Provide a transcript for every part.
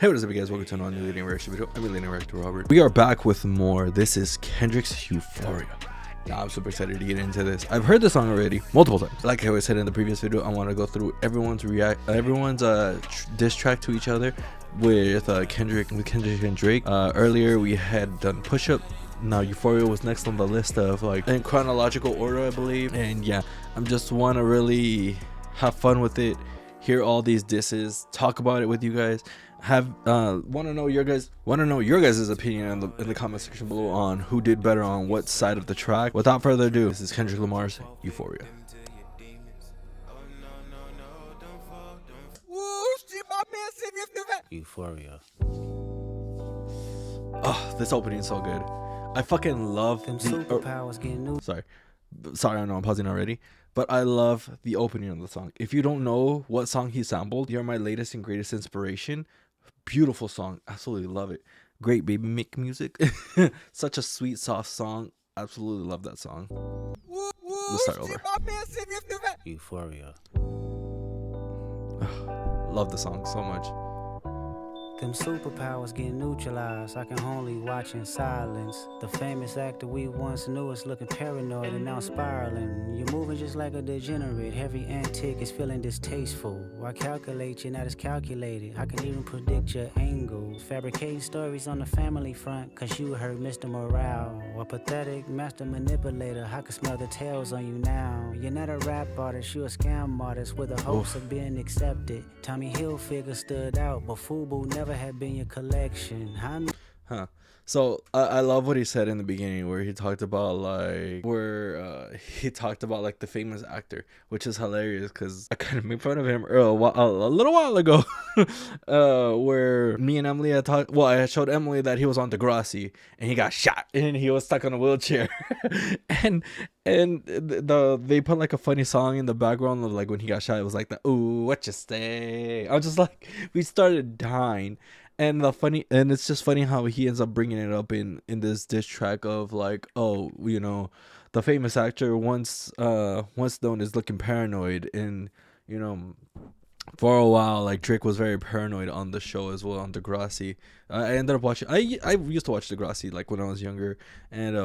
Hey, what is up, you guys? Welcome to another new leading reaction video. I'm leading reactor Robert. We are back with more. This is Kendrick's Euphoria. Now, I'm super excited to get into this. I've heard the song already multiple times. Like I always said in the previous video, I want to go through everyone's diss track to each other with Kendrick and Drake. Earlier we had done Push Up. Now Euphoria was next on the list of like in chronological order, I believe. And yeah, I'm just want to really have fun with it, hear all these disses, talk about it with you guys. Want to know your guys' opinion in the comment section below on who did better on what side of the track. Without further ado, this is Kendrick Lamar's Euphoria. Euphoria. Oh, this opening is so good. I fucking love Them superpowers getting new. Sorry, I know I'm pausing already, but I love the opening of the song. If you don't know what song he sampled, you're my latest and greatest inspiration. Beautiful song, absolutely love it. Great baby Mick music. Such a sweet, soft song. Absolutely love that song. Let's start over. Euphoria. Love the song so much. Them superpowers getting neutralized. I can only watch in silence. The famous actor we once knew is looking paranoid and now spiraling. You're moving just like a degenerate. Heavy antic is feeling distasteful. Why calculate? You're not as calculated. I can even predict your angle. Fabricating stories on the family front, cause you heard Mr. Morale. A pathetic master manipulator. I can smell the tails on you now. You're not a rap artist, you're a scam artist with the hopes of being accepted. Tommy Hilfiger stood out, but FUBU never had been your collection. So I love what he said in the beginning where he talked about like the famous actor, which is hilarious because I kind of made fun of him a little while ago where me and Emily I showed Emily that he was on Degrassi and he got shot and he was stuck on a wheelchair and they put like a funny song in the background of like when he got shot. It was like the ooh what you say. I was just like, we started dying. And it's just funny how he ends up bringing it up in this diss track of like, oh, you know, the famous actor once known as looking paranoid, and you know, for a while like Drake was very paranoid on the show as well on Degrassi. I ended up watching. I used to watch Degrassi like when I was younger, and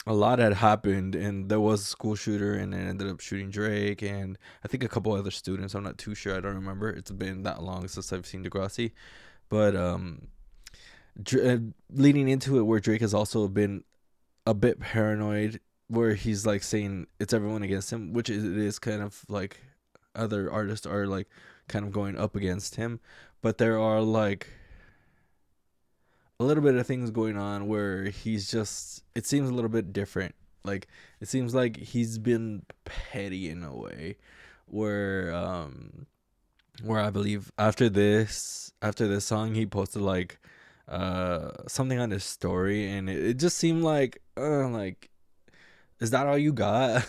a lot had happened, and there was a school shooter, and it ended up shooting Drake and I think a couple other students. I'm not too sure. I don't remember. It's been that long since I've seen Degrassi. But leading into it, where Drake has also been a bit paranoid, where he's like saying it's everyone against him, which it is kind of like other artists are like kind of going up against him. But there are like a little bit of things going on where he's just, it seems a little bit different. Like it seems like he's been petty in a way where I believe after this song he posted like something on his story, and it just seemed like is that all you got?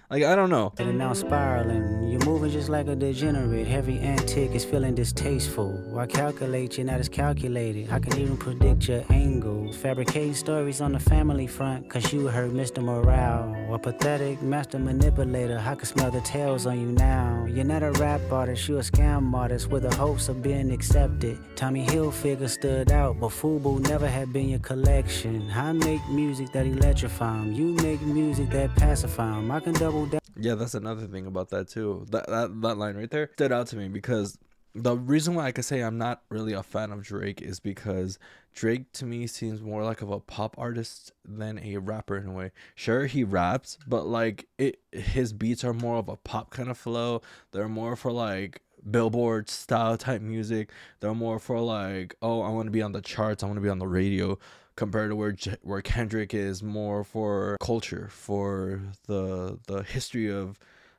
Like, I don't know. And now spiraling. You're moving just like a degenerate. Heavy antic is feeling distasteful. Why calculate? You're not as calculated. I can even predict your angle. Fabricating stories on the family front, cause you heard Mr. Morale. A pathetic master manipulator. I can smell the tails on you now. You're not a rap artist, you're a scam artist with the hopes of being accepted. Tommy Hilfiger stood out, but FUBU never had been your collection. I make music that electrify 'em. You make music that pacify 'em. I can double. Yeah, that's another thing about that too. That line right there stood out to me because the reason why I could say I'm not really a fan of Drake is because Drake to me seems more like of a pop artist than a rapper in a way. Sure, he raps, but like his beats are more of a pop kind of flow. They're more for like Billboard style type music. They're more for like, oh, I want to be on the charts, I want to be on the radio, compared to where Kendrick is more for culture, for the history of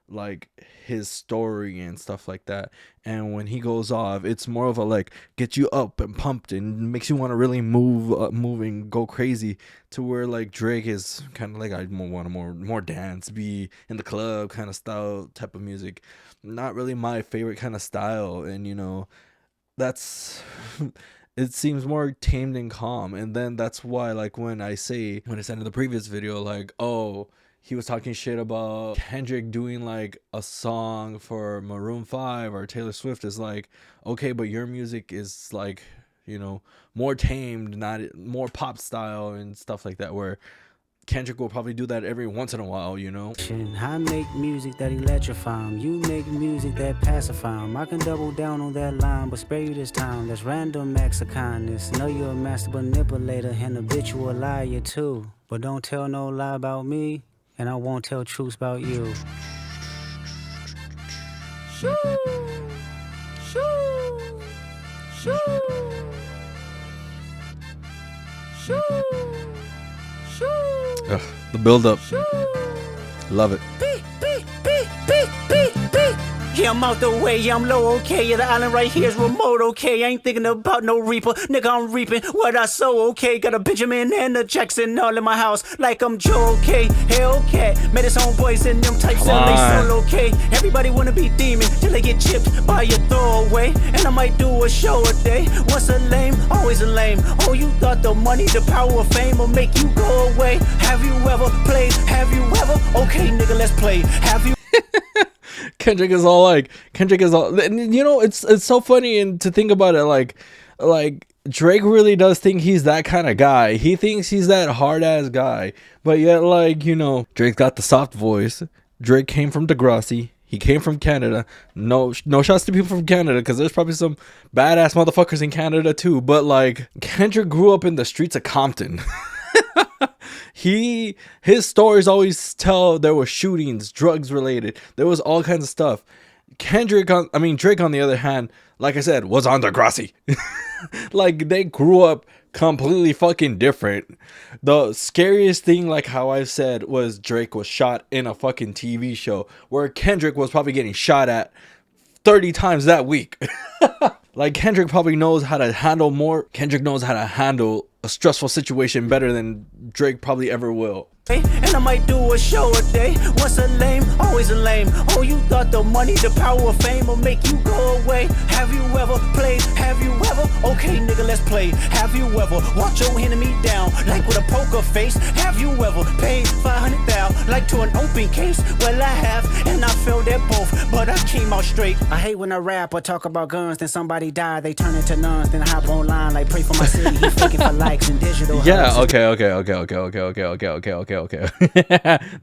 like his story and stuff like that. And when he goes off, it's more of a like get you up and pumped and makes you want to really move and go crazy, to where like Drake is kind of like, I want more dance, be in the club kind of style type of music. Not really my favorite kind of style, and you know, that's it seems more tamed and calm. And then that's why, like, when I said in the previous video, like, oh, he was talking shit about Kendrick doing like a song for Maroon 5 or Taylor Swift. Is like, okay, but your music is like, you know, more tamed, not more pop style and stuff like that, where Kendrick will probably do that every once in a while, you know. I make music that electrify 'em. You make music that pacify 'em. I can double down on that line, but spare you this time. That's random acts of kindness. Know you're a master manipulator and habitual liar too. But don't tell no lie about me, and I won't tell truths about you. Shoo, shoo, shoo, shoo, shoo. Ugh, the build up. Love it. Yeah, I'm out the way, yeah, I'm low, okay. Yeah, the island right here is remote, okay. I ain't thinking about no reaper, nigga, I'm reaping what I sow, okay. Got a Benjamin and a Jackson all in my house, like I'm Joe, okay. Hellcat, met his homeboys in them types of they solo, okay. Everybody wanna be demon till they get chipped by your throwaway. And I might do a show a day. Once a lame, always a lame. Oh, you thought the money, the power of fame will make you go away. Have you ever played? Have you ever? Okay, nigga, let's play. Have you? Kendrick is all, and you know, it's so funny and to think about it, like Drake really does think he's that kind of guy. He thinks he's that hard ass guy, but yet, like, you know, Drake's got the soft voice. Drake came from Degrassi. He came from Canada. No shots to people from Canada, because there's probably some badass motherfuckers in Canada too. But like, Kendrick grew up in the streets of Compton. His stories always tell there were shootings, drugs related. There was all kinds of stuff. Drake on the other hand, like I said, was on Degrassi. Like, they grew up completely fucking different. The scariest thing, like how I've said, was Drake was shot in a fucking TV show, where Kendrick was probably getting shot at 30 times that week. Like, Kendrick probably knows how to handle more. Kendrick knows how to handle a stressful situation better than Drake probably ever will. And I might do a show a day. Once a lame, always a lame. Oh, you thought the money, the power of fame will make you go away. Have you ever played? Have you ever? Okay, nigga, let's play. Have you ever walked your enemy down like with a poker face? Have you ever paid 500,000 like to an open case? Well, I have, and I failed at both, but I came out straight. I hate when I rap or talk about guns, then somebody die, they turn into nuns, then I hop online like pray for my city. He faking for likes and digital. Yeah, okay.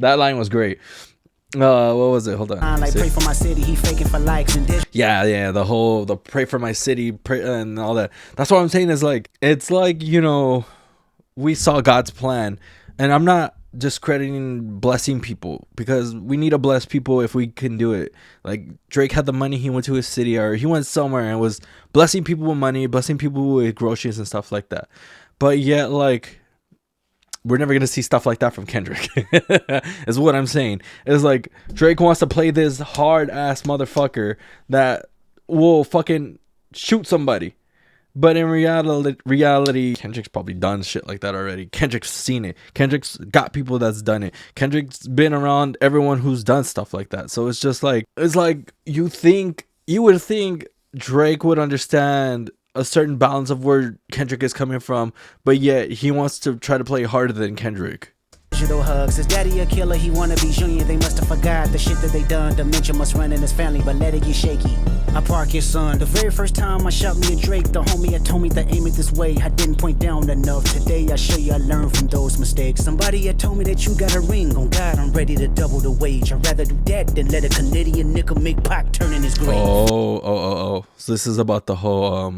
That line was great. What was it? Hold on. Like pray for my city, he faking for likes and digital. Yeah, the pray for my city and all that. That's what I'm saying, is like, it's like, you know, we saw God's plan, and I'm not discrediting blessing people, because we need to bless people if we can do it. Like, Drake had the money, he went to his city, or he went somewhere and was blessing people with money, blessing people with groceries and stuff like that. But yet, like, we're never gonna see stuff like that from Kendrick. Is what I'm saying. It's like, Drake wants to play this hard ass motherfucker that will fucking shoot somebody, but in reality, Kendrick's probably done shit like that already. Kendrick's seen it. Kendrick's got people that's done it. Kendrick's been around everyone who's done stuff like that. So it's just like, it's like, you would think Drake would understand a certain balance of where Kendrick is coming from, but yet he wants to try to play harder than Kendrick. Digital hugs. His daddy a killer, he wanna be junior. They must have forgot the shit that they done. Dementia must run in his family, but let it get shaky. I park your son. The very first time I shot me and Drake, the homie had told me to aim it this way. I didn't point down enough. Today I show you I learned from those mistakes. Somebody had told me that you got a ring. On God, I'm ready to double the wage. I'd rather do that than let a Canadian nickel make Pac turn in his grave. Oh. So this is about the whole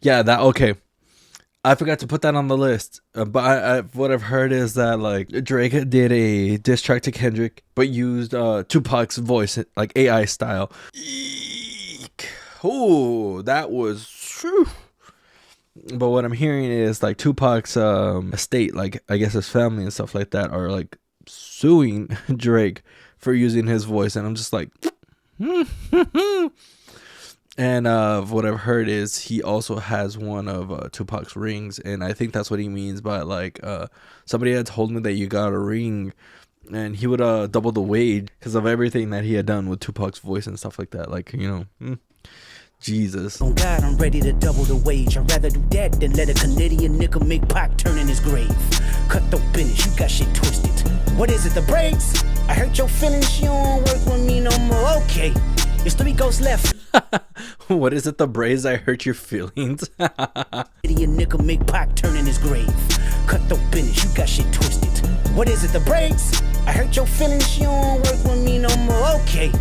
okay. I forgot to put that on the list, but what I've heard is that, like, Drake did a diss track to Kendrick, but used Tupac's voice, like AI style. Eek. Ooh, that was true. But what I'm hearing is, like, Tupac's estate, like, I guess his family and stuff like that, are like suing Drake for using his voice, and I'm just like, And what I've heard is he also has one of Tupac's rings, and I think that's what he means by, like, somebody had told me that you got a ring, and he would double the wage because of everything that he had done with Tupac's voice and stuff like that. Like, you know, Jesus. On God, I'm ready to double the wage. I'd rather do that than let a Canadian nickel make Pac turn in his grave. Cut the business, you got shit twisted. What is it, the brakes? I hurt your feelings, you don't work with me no more. Okay, it's 3 ghosts left. What is it, the braids? I hurt your feelings. Idiot nigga make Pac turn in his grave. Cut the business, you got shit twisted. What is it, the brakes? I hurt your feelings, you don't work with me no more. Okay,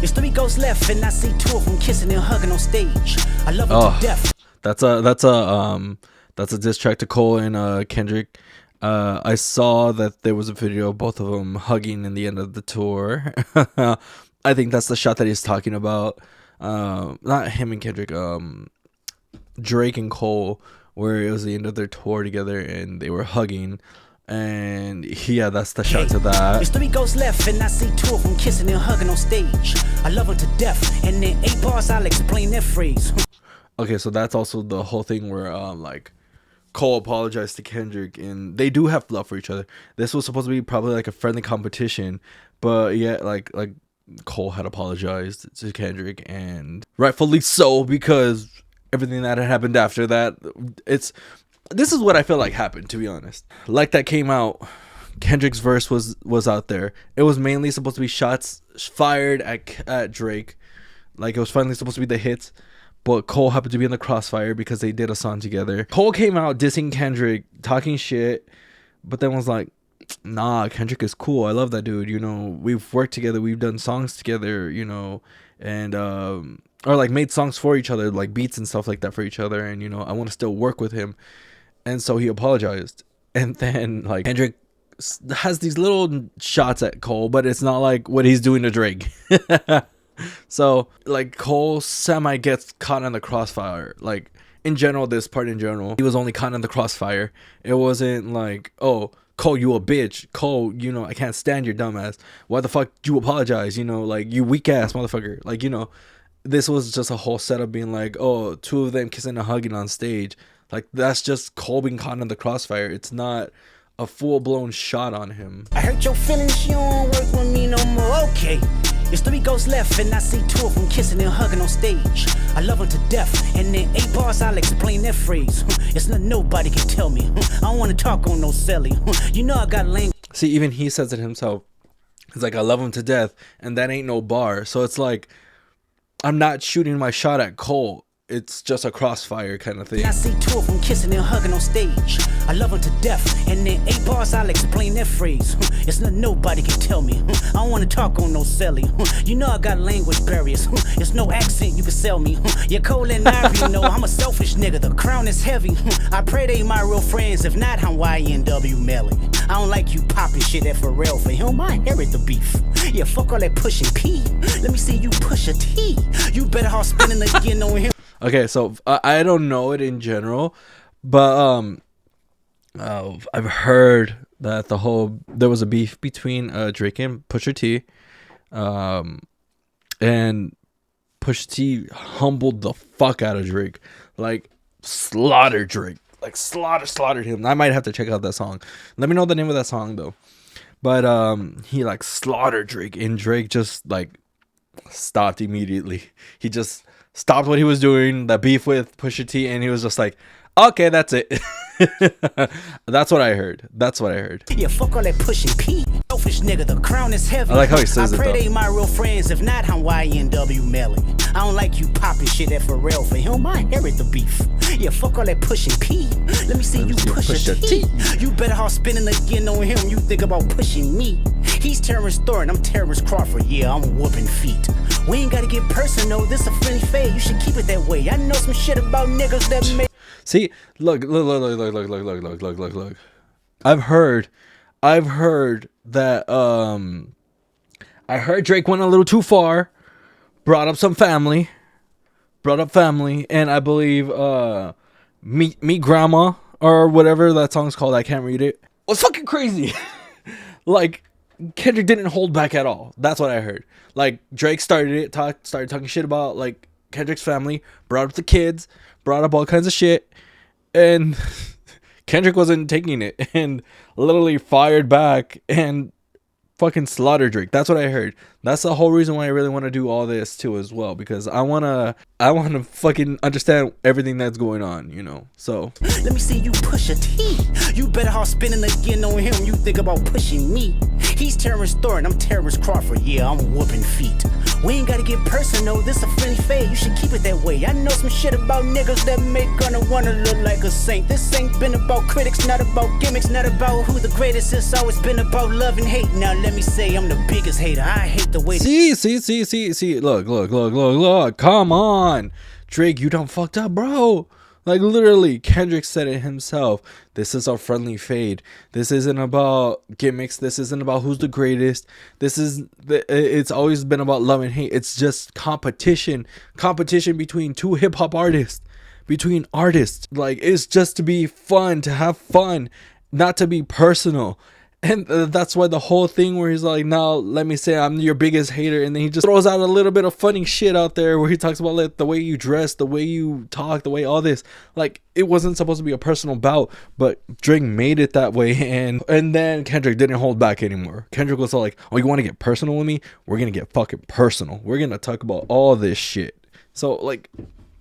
it's 3 ghosts left, and I see 2 of them kissing and hugging on stage. I love them to death. That's a diss track to Cole and Kendrick. I saw that there was a video of both of them hugging in the end of the tour. I think that's the shot that he's talking about. Not him and Kendrick, Drake and Cole, where it was the end of their tour together and they were hugging. And yeah, that's the shot to that. There's 3 ghosts left, and I see 2 of them kissing and hugging on stage. I love them to death, and in 8 bars I'll explain their phrase. Okay, so that's also the whole thing where like Cole apologized to Kendrick, and they do have love for each other. This was supposed to be probably like a friendly competition, but yeah, like Cole had apologized to Kendrick, and rightfully so, because everything that had happened after that, this is what I feel like happened, to be honest. Like that came out, Kendrick's verse was out there. It was mainly supposed to be shots fired at Drake, like it was finally supposed to be the hits, but Cole happened to be in the crossfire because they did a song together. Cole came out dissing Kendrick, talking shit, but then was like, nah, Kendrick is cool. I love that dude. You know, we've worked together. We've done songs together, you know, and or like made songs for each other, like beats and stuff like that for each other. And, you know, I want to still work with him. And so he apologized. And then like Kendrick has these little shots at Cole, but it's not like what he's doing to Drake. So like Cole semi gets caught in the crossfire. Like in general, this part in general, he was only caught in the crossfire. It wasn't like, oh, Cole, you a bitch. Cole, you know, I can't stand your dumbass. Why the fuck do you apologize? You know, like, you weak ass motherfucker. Like, you know, this was just a whole setup being like, oh, 2 of them kissing and hugging on stage. Like, that's just Cole being caught in the crossfire. It's not a full-blown shot on him. I hurt your feelings, you don't work with me no more. Okay, there's 3 ghosts left, and I see 2 of them kissing and hugging on stage. I love them to death, and in 8 bars I'll explain their phrase. It's nothing nobody can tell me. I don't want to talk on no celly. You know I got language. See, even he says it himself. It's like, I love him to death, and that ain't no bar. So it's like, I'm not shooting my shot at Cole. It's just a crossfire kind of thing. I see 2 of them kissing and hugging on stage. I love them to death, and in 8 bars I'll explain their phrase. It's nothing nobody can tell me. I don't want to talk on no celly. You know I got language barriers. It's no accent you can sell me. You're Cole and Ivory, you know I'm a selfish nigga. The crown is heavy. I pray they my real friends. If not, I'm YNW Melly. I don't like you popping shit at Pharrell. For him, I inherit the beef. Yeah, fuck all that pushing P. Let me see you push a T. You better hard spinning again on him. Okay, so I don't know it in general, but I've heard that there was a beef between Drake and Pusha T, and Pusha T humbled the fuck out of Drake, like slaughtered Drake, like slaughtered him. I might have to check out that song. Let me know the name of that song though. But he like slaughtered Drake, and Drake just like stopped immediately. He just stopped what he was doing, the beef with Pusha T, and he was just like, okay, that's it. That's what I heard. Yeah, fuck all that pushing P. Selfish nigga, the crown is heavy. I like how he says it though. I pray they my real friends. If not, I'm YNW Melly. I don't like you popping shit at Pharrell. For him, I inherit the beef. Yeah, fuck all that pushing P. Let me see you push a T. You better hard spinning again on him. You think about pushing me. He's Terrence Thornton, I'm Terrence Crawford. Yeah, I'm whooping feet. We ain't gotta get personal. This a friendly fade. You should keep it that way. I know some shit about niggas that make. See, look. I've heard that I heard Drake went a little too far, brought up family, and I believe Meet Grandma or whatever that song's called, I can't read it, was fucking crazy. Like, Kendrick didn't hold back at all. That's what I heard. Like, Drake started talking shit about like Kendrick's family, brought up the kids, brought up all kinds of shit, and Kendrick wasn't taking it and literally fired back and fucking slaughtered Drake. That's what I heard. That's the whole reason why I really want to do all this too as well, because I wanna fucking understand everything that's going on, you know. So let me see you push a T. You better hard spinning again on him. You think about pushing me. He's Terrence Thornton, I'm Terrence Crawford. Yeah, I'm whooping feet. We ain't gotta get personal, this a friendly fade. You should keep it that way. I know some shit about niggas that make gonna wanna look like a saint. This ain't been about critics, not about gimmicks, not about who the greatest. It's always been about love and hate. Now let me say I'm the biggest hater. I hate the way. See. Look. Come on, Drake, you done fucked up, bro. Like, literally, Kendrick said it himself. This is a friendly fade. This isn't about gimmicks. This isn't about who's the greatest. It's always been about love and hate. It's just competition between two hip hop artists, between artists. Like, it's just to be fun, to have fun, not to be personal. And that's why the whole thing where he's like, now let me say I'm your biggest hater, and then he just throws out a little bit of funny shit out there where he talks about like the way you dress, the way you talk, the way all this. Like, it wasn't supposed to be a personal bout, but Drake made it that way, and then Kendrick didn't hold back anymore. Kendrick was all like, oh, you want to get personal with me? We're gonna get fucking personal. We're gonna talk about all this shit. So, like,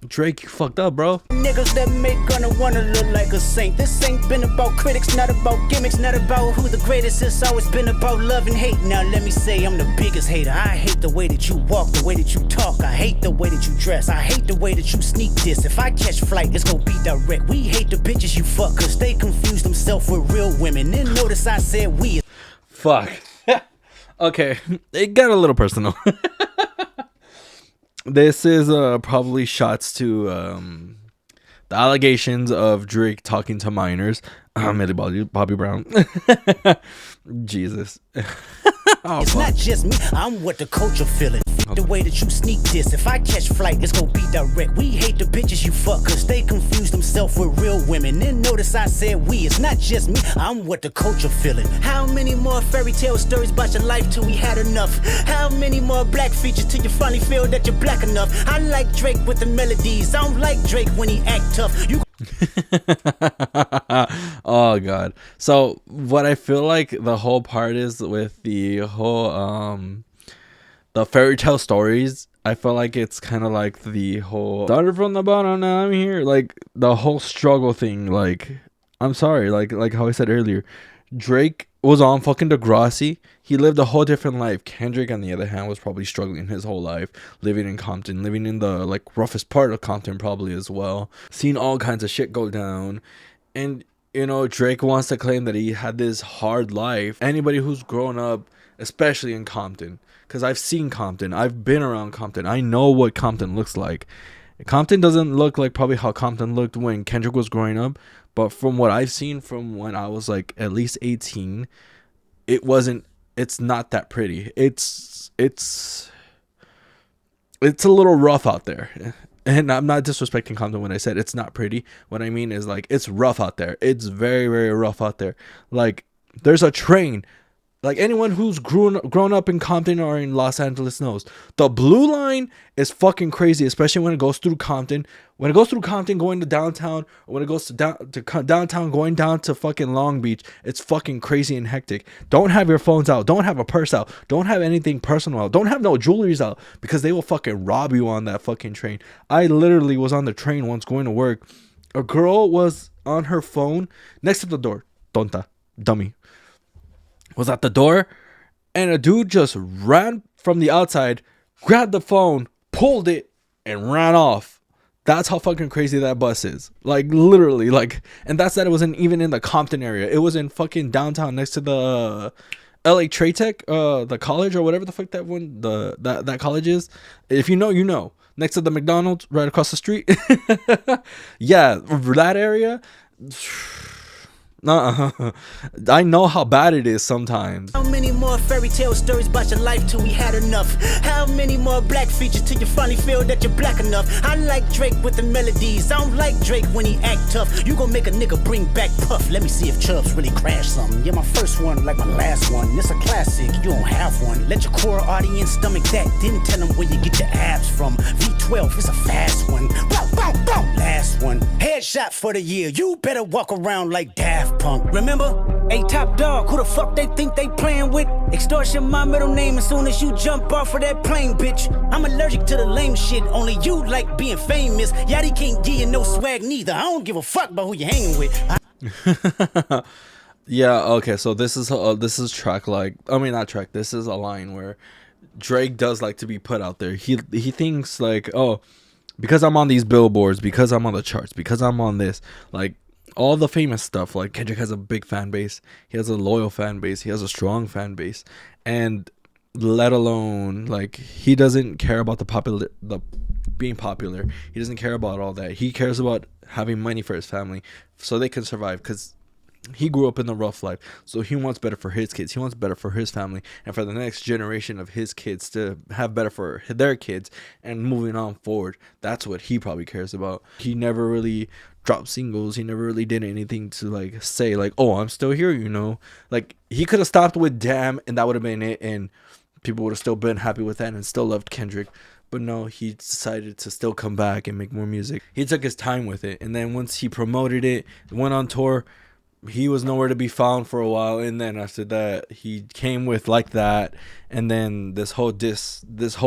Drake, you fucked up, bro. Niggas that make gonna wanna look like a saint. This ain't been about critics, not about gimmicks, not about who the greatest. It's always been about love and hate. Now let me say I'm the biggest hater. I hate the way that you walk, the way that you talk. I hate the way that you dress. I hate the way that you sneak this. If I catch flight, it's gonna be direct. We hate the bitches you fuck, cause they confuse themselves with real women. Then notice I said we. Fuck. Okay, it got a little personal. This is probably shots to the allegations of Drake talking to minors. Millie Bobby Brown. Jesus. Oh, it's not just me, I'm what the culture feeling. The way that you sneak this. If I catch flight, it's gonna be direct. We hate the bitches you fuck, cause they confuse themselves with real women. Then notice I said we. It's not just me, I'm what the culture feeling. How many more fairy tale stories about your life till we had enough? How many more black features till you finally feel that you're black enough? I like Drake with the melodies. I don't like Drake when he act tough. You Oh god. So what I feel like the whole part is with the whole the fairy tale stories, I feel like it's kind of like the whole started from the bottom, now I'm here, like the whole struggle thing. Like, I'm sorry, like how I said earlier, Drake was on fucking Degrassi. He lived a whole different life. Kendrick, on the other hand, was probably struggling his whole life, living in Compton, living in the like roughest part of Compton probably as well, seeing all kinds of shit go down. And you know, Drake wants to claim that he had this hard life. Anybody who's grown up, especially in Compton, because I've seen Compton, I've been around Compton, I know what Compton looks like. Compton doesn't look like probably how Compton looked when Kendrick was growing up, but from what I've seen from when I was like at least 18, it's not that pretty. It's a little rough out there. And I'm not disrespecting Compton when I said it's not pretty. What I mean is, like, it's rough out there. It's very, very rough out there. Like, there's a train. Like, anyone who's grown up in Compton or in Los Angeles knows. The blue line is fucking crazy, especially when it goes through Compton. When it goes through Compton going to downtown, or when it goes to downtown going down to fucking Long Beach, it's fucking crazy and hectic. Don't have your phones out. Don't have a purse out. Don't have anything personal out. Don't have no jewelries out, because they will fucking rob you on that fucking train. I literally was on the train once going to work. A girl was on her phone next to the door. Tonta. Dummy. Was at the door, and a dude just ran from the outside, grabbed the phone, pulled it, and ran off. That's how fucking crazy that bus is. Like, literally, like, and that's that it wasn't even in the Compton area. It was in fucking downtown next to the LA Trade Tech, the college or whatever the fuck that one, that college is. If you know, you know. Next to the McDonald's, right across the street. Yeah, that area. I know how bad it is sometimes. How many more fairy tale stories about your life till we had enough? How many more black features till you finally feel that you're black enough? I like Drake with the melodies. I don't like Drake when he act tough. You gon' make a nigga bring back Puff. Let me see if Chubbs really crashed something. Yeah, my first one like my last one. It's a classic, you don't have one. Let your core audience stomach that. Then tell them where you get your abs from. V12, it's a fast one. Bow, bow, bow. Last one. Headshot for the year. You better walk around like Daft Punk. Remember? Hey, top dog, who the fuck they think they playing with? Extortion my middle name as soon as you jump off of that plane, bitch. I'm allergic to the lame shit, only you like being famous. Yachty can't give you no swag neither. I don't give a fuck about who you hanging with. Yeah, okay, so this is track, like, I mean, not track, this is a line where Drake does like to be put out there. He thinks like, oh, because I'm on these billboards, because I'm on the charts, because I'm on this, like all the famous stuff. Like Kendrick has a big fan base, he has a loyal fan base, he has a strong fan base, and let alone like he doesn't care about the being popular. He doesn't care about all that. He cares about having money for his family so they can survive, because he grew up in the rough life, so he wants better for his kids, he wants better for his family, and for the next generation of his kids to have better for their kids, and moving on forward. That's what he probably cares about. He never really dropped singles, he never really did anything to like say like, oh, I'm still here, you know. Like he could have stopped with Damn and that would have been it, and people would have still been happy with that and still loved Kendrick. But no, he decided to still come back and make more music. He took his time with it, and then once he promoted it, went on tour, he was nowhere to be found for a while. And then after that, he came with Like That, and then this whole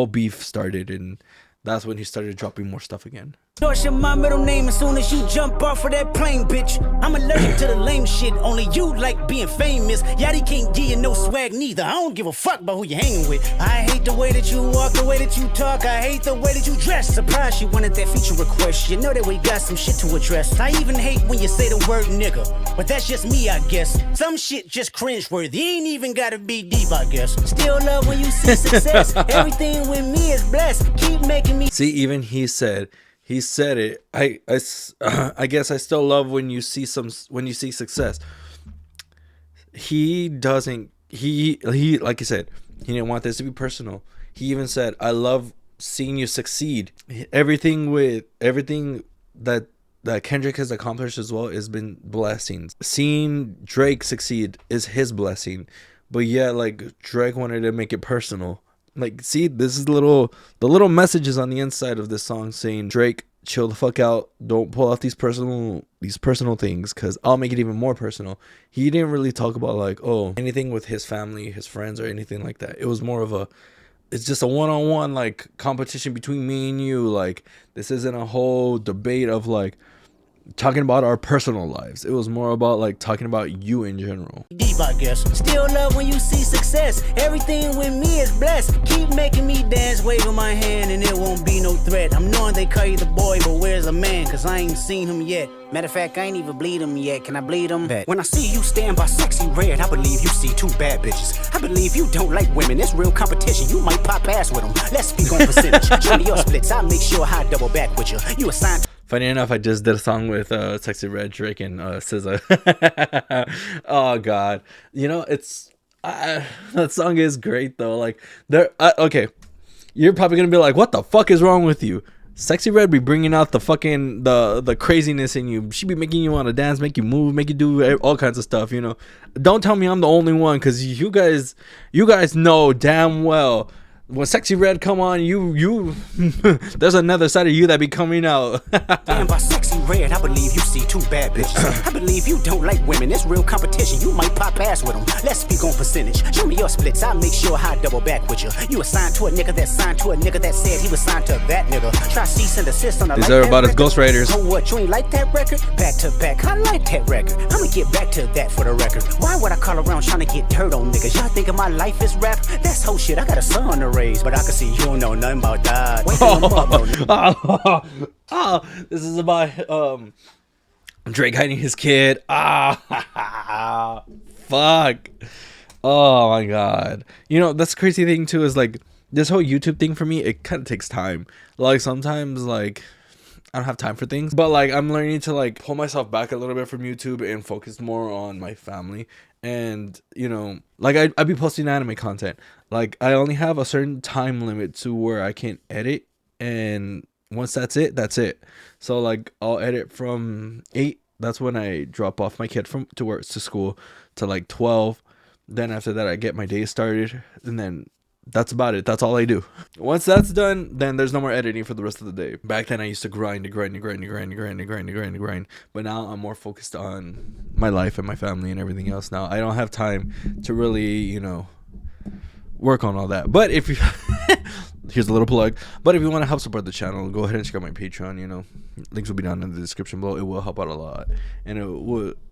beef started, and that's when he started dropping more stuff again. Torture my middle name as soon as you jump off of that plane, bitch. I'm allergic to the lame shit. Only you like being famous. Yachty can't give you no swag neither. I don't give a fuck about who you hanging with. I hate the way that you walk, the way that you talk. I hate the way that you dress. Surprised she wanted that feature request. You know that we got some shit to address. I even hate when you say the word nigga, but that's just me, I guess. Some shit just cringeworthy. Ain't even gotta be deep, I guess. Still love when you see success. Everything with me is blessed. Keep making me. See, even he said it. I guess I still love when you see success. He doesn't, he like I said, he didn't want this to be personal. He even said, I love seeing you succeed. Everything that Kendrick has accomplished as well has been blessings. Seeing Drake succeed is his blessing. But yeah, like Drake wanted to make it personal. Like, see, this is the little messages on the inside of this song saying, Drake, chill the fuck out. Don't pull out these personal things, because I'll make it even more personal. He didn't really talk about like, oh, anything with his family, his friends, or anything like that. It was more of it's just a one-on-one like competition between me and you. Like, this isn't a whole debate of like talking about our personal lives. It was more about like talking about you in general. Deep, I guess. Still love when you see success. Everything with me is blessed. Keep making me dance, waving my hand, and it won't be no threat. I'm knowing they call you the boy, but where's the man? Cause I ain't seen him yet. Matter of fact, I ain't even bleed him yet. Can I bleed him? Bet. When I see you stand by Sexy Red, I believe you see two bad bitches. I believe you don't like women. It's real competition. You might pop ass with them. Let's speak on percentage. Show me your splits. I'll make sure I double back with you. You assigned. Funny enough, I just did a song with Sexy Red, Drake, and SZA. Oh God, you know, it's that song is great though. Like, okay, you're probably gonna be like, "What the fuck is wrong with you?" Sexy Red be bringing out the fucking the craziness in you. She be making you want to dance, make you move, make you do all kinds of stuff. You know, don't tell me I'm the only one, because you guys know damn well. When Sexy Red come on, you there's another side of you that be coming out. Damn, by Sexy Red, I believe you see two bad bitches. I believe you don't like women. It's real competition. You might pop ass with them. Let's speak on percentage. Show me your splits. I'll make sure I double back with you. You assigned to a nigga that signed to a nigga that said he was signed to that nigga. Try cease and desist on the. These are about as ghostwriters. Oh, what? You ain't like that record? Back to back. I like that record. I'ma get back to that for the record. Why would I call around trying to get dirt on niggas? Y'all thinking my life is rap? That's whole shit. I got a son to raise, but I can see you don't know nothing about that. Wait this is about Drake hiding his kid. Fuck. Oh my God. You know, that's the crazy thing too, is like this whole YouTube thing for me, it kind of takes time. Like sometimes like I don't have time for things, but like I'm learning to like pull myself back a little bit from YouTube and focus more on my family. And you know, like I'd be posting anime content. Like I only have a certain time limit to where I can edit, and once that's it. So like I'll edit from 8, that's when I drop off my kid to school, to like 12. Then after that I get my day started, and then that's about it. That's all I do. Once that's done, then there's no more editing for the rest of the day. Back then I used to grind. But now I'm more focused on my life and my family and everything else. Now I don't have time to really, you know, work on all that. But if you here's a little plug. But if you want to help support the channel, go ahead and check out my Patreon. You know, links will be down in the description below. It will help out a lot, and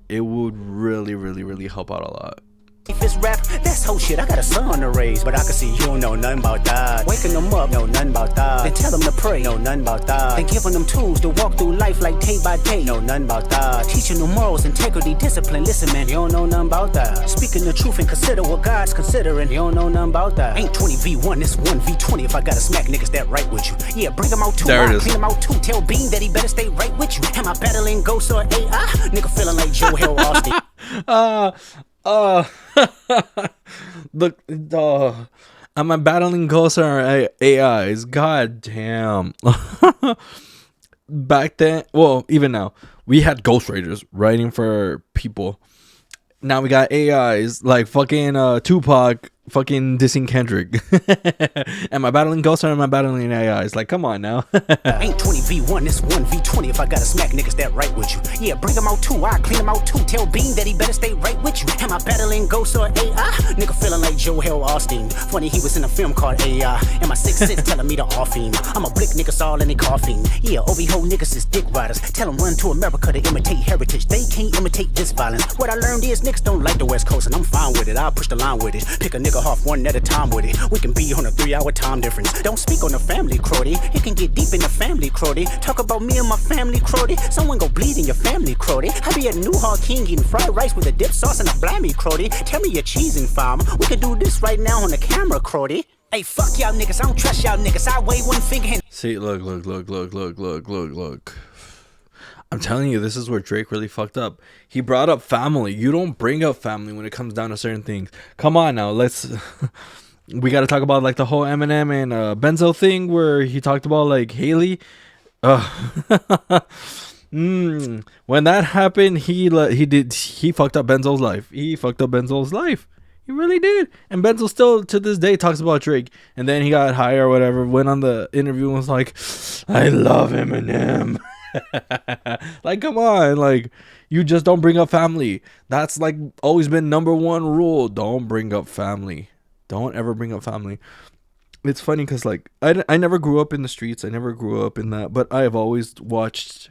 it would really, really, really help out a lot. If it's rap, that's whole shit. I got a son to raise, but I can see you don't know nothing about that. Waking them up, know nothing about that. Then tell them to pray, know nothing about that. Then giving them tools to walk through life like day by day, know nothing about that. Teaching them morals, integrity, discipline. Listen, man, you don't know nothing about that. Speaking the truth and consider what God's considering. You don't know nothing about that. Ain't 20v1, it's 1v20. If I gotta smack niggas that right with you, yeah, bring them out too. There it is. Clean them out too. Tell Bean that he better stay right with you. Am I battling ghosts or AI? Nigga feeling like Joe Hill Austin. Look, am I battling ghosts or AIs? God damn. Back then, well, even now, we had ghost raiders writing for people. Now we got AIs like fucking Tupac fucking dissing Kendrick. Am I battling ghosts or am I battling AIs? Like, come on now. Ain't 20v1, it's 1v20. If I gotta smack niggas that right with you, yeah, bring them out too. I clean them out too. Tell Bean that he better stay right with you. Am I battling ghosts or AI? Nigga feeling like Joe Hill Austin. Funny, he was in a film called AI. And my 6'6" telling me to off him. I'm a blick niggas all in they coughing. Yeah, OV-ho niggas is dick riders. Tell them run to America to imitate heritage. They can't imitate this violence. What I learned is niggas don't like the West Coast, and I'm fine with it. I'll push the line with it. Pick a nigga off one at a time with it. We can be on a 3-hour time difference. Don't speak on the family, Crody. It can get deep in the family, Crody. Talk about me and my family, Crody. Someone go bleed in your family, Crody. I be at New Hall King eating fried rice with a dip sauce and a blammy, Crody. Tell me your cheesing farm. We can do this right now on the camera, Crody. Hey, fuck y'all niggas. I don't trust y'all niggas. I wave one finger and See, look. I'm telling you, this is where Drake really fucked up. He brought up family. You don't bring up family when it comes down to certain things. Come on now, let's... We got to talk about like the whole Eminem and Benzo thing where he talked about like Haley. When that happened, he fucked up Benzo's life. He really did. And Benzo still to this day talks about Drake. And then he got high or whatever, went on the interview and was like, I love Eminem. Like, come on, like, you just don't bring up family. That's like always been number one rule. Don't bring up family. Don't ever bring up family. It's funny because like I never grew up in the streets. I never grew up in that, but I have always watched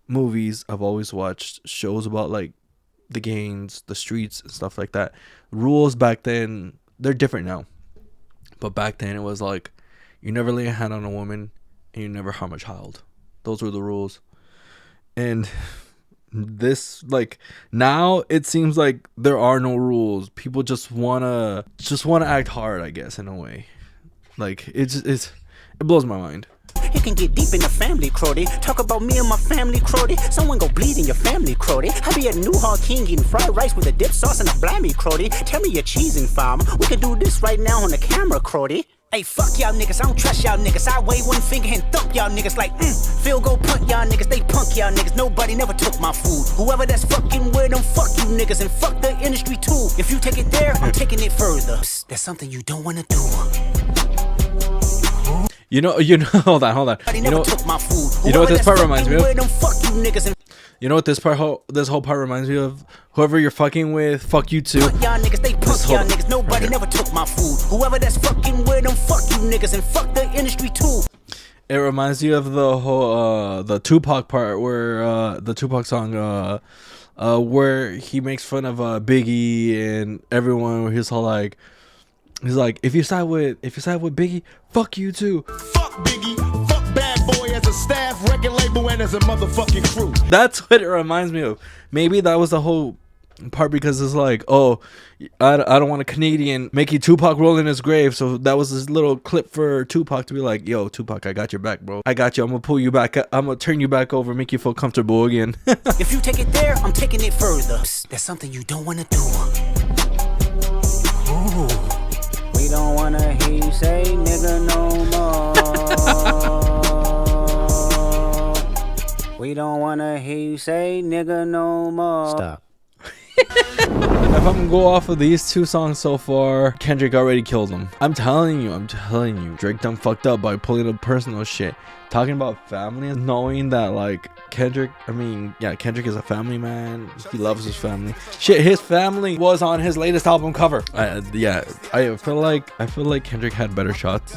movies. I've always watched shows about like the gangs, the streets and stuff like that. Rules back then, they're different now, but back then it was like you never lay a hand on a woman and you never harm a child. Those were the rules. And this, like, now it seems like there are no rules. People just wanna act hard, I guess, in a way. Like, it blows my mind. it can get deep in the family, Crody. Talk about me and my family, Crody. Someone go bleed in your family, Crody. I be at New Hall King eating fried rice with a dip sauce and a blammy, Crody. Tell me your cheesing farm. We can do this right now on the camera, Crody. Hey, fuck y'all niggas, I don't trust y'all niggas. I wave one finger and thump y'all niggas like, Phil go punt y'all niggas, they punk y'all niggas. Nobody never took my food. Whoever that's fucking with them, fuck you niggas and fuck the industry too. If you take it there, I'm taking it further. Psst, that's something you don't wanna do. You know, hold on. You know what this part reminds me of? You know what this whole part reminds me of? Whoever you're fucking with, fuck you too. Y'all niggas, they punk y'all niggas. Nobody never took my food. Whoever that's fucking with them, fuck you niggas and fuck the industry too. It reminds you of the whole the Tupac part where the Tupac song where he makes fun of Biggie and everyone, where he's like if you side with Biggie, fuck you too. Fuck Biggie, fuck Bad Boy as a staff, record label, and as a motherfucking crew. That's what it reminds me of. Maybe that was the whole part, because it's like, oh, I don't want a Canadian making Tupac roll in his grave. So that was this little clip for Tupac to be like, yo, Tupac, I got your back, bro. I got you. I'm gonna pull you back. I'm gonna turn you back over, make you feel comfortable again. If you take it there, I'm taking it further. Psst, that's something you don't wanna do. Ooh. We don't wanna hear you say nigga no more. We don't wanna hear you say nigga no more. Stop. If I'm gonna go off of these two songs so far, Kendrick already killed him. I'm telling you, Drake done fucked up by pulling up personal shit. Talking about family, knowing that like Kendrick is a family man. He loves his family. Shit, his family was on his latest album cover. I feel like Kendrick had better shots.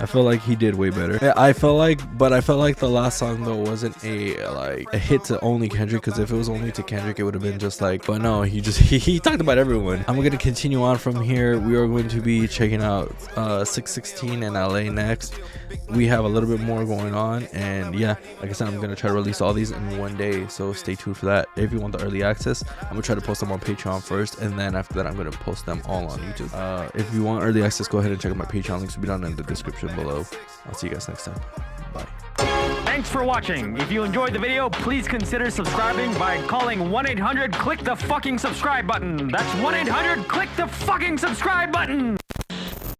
I feel like he did way better. I felt like the last song though wasn't a hit to only Kendrick, because if it was only to Kendrick it would have been just like, but no, he talked about everyone. I'm gonna continue on from here. We are going to be checking out 616 in LA next. We have a little bit more going on, and yeah, like I said, I'm gonna try to release all these in one day, so stay tuned for that. If you want the early access, I'm gonna try to post them on Patreon first, and then after that I'm gonna post them all on YouTube. If you want early access, go ahead and check out my Patreon. Links will be down in the description below. I'll see you guys next time. Bye. Thanks for watching. If you enjoyed the video, please consider subscribing by calling 1-800-CLICK-THE-FUCKING-SUBSCRIBE button. That's 1-800-CLICK-THE-FUCKING-SUBSCRIBE button.